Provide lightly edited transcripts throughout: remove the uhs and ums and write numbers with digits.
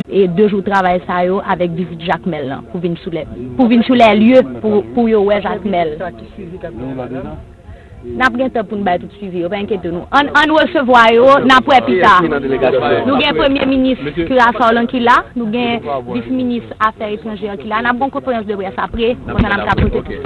et 2 jours de travail ça yo avec visite Jacques Mel pour venir sur les lieux pour yo ouais Jacques Mel. N'a pas temps pour nous battre tout suivi, pas inquiétez nous. On recevoir yo n'a pas plus tard. Nous gain premier ministre Curaçao qui là, nous gain vice-ministre affaires étrangères qui là, n'a bon conférence de presse après, on a capoté.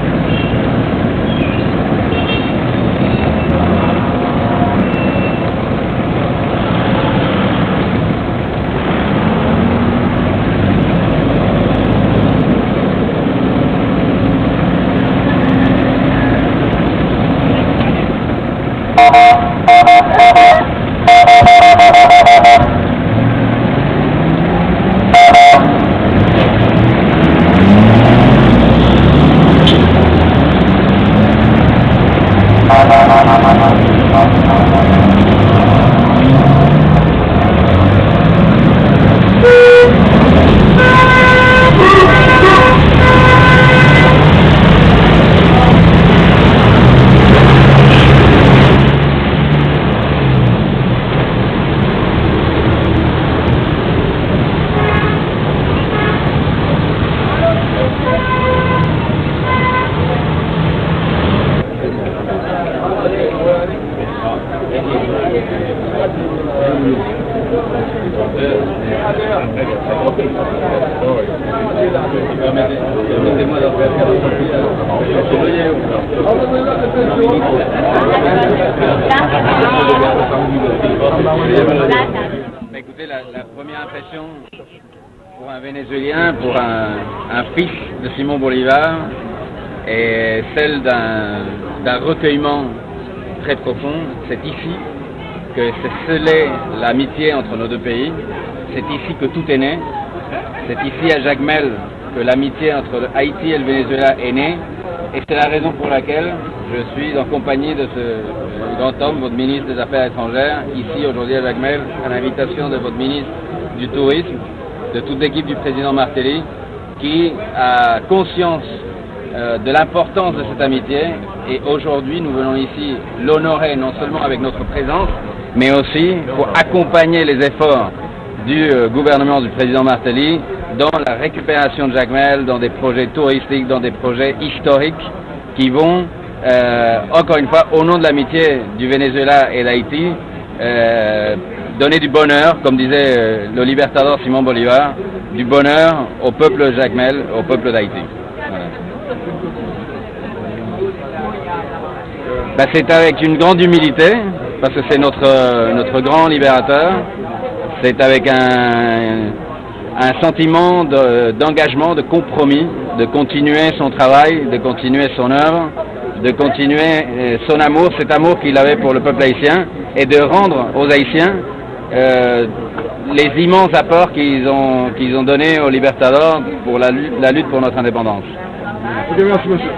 Écoutez, la première impression pour un Vénézuélien, pour un fils de Simon Bolivar, est celle d'un recueillement très profond. C'est ici que s'est scellée l'amitié entre nos deux pays. C'est ici que tout est né. C'est ici à Jacmel que l'amitié entre Haïti et le Venezuela est née. Et c'est la raison pour laquelle je suis en compagnie de ce grand homme, votre ministre des Affaires étrangères, ici aujourd'hui à Jacmel, à l'invitation de votre ministre du Tourisme, de toute l'équipe du président Martelly, qui a conscience de l'importance de cette amitié. Et aujourd'hui, nous venons ici l'honorer non seulement avec notre présence, mais aussi pour accompagner les efforts du gouvernement du président Martelly dans la récupération de Jacmel, dans des projets touristiques, dans des projets historiques qui vont, encore une fois, au nom de l'amitié du Venezuela et d'Haïti, donner du bonheur, comme disait le libertador Simon Bolivar, du bonheur au peuple Jacmel, au peuple d'Haïti. Voilà. C'est avec une grande humilité, parce que c'est notre grand libérateur. C'est avec un sentiment d'engagement, de compromis, de continuer son travail, de continuer son œuvre, de continuer son amour, cet amour qu'il avait pour le peuple haïtien, et de rendre aux Haïtiens les immenses apports qu'ils ont donnés aux libertadors pour la lutte pour notre indépendance. Ok, merci monsieur.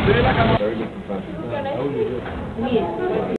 Very good profession.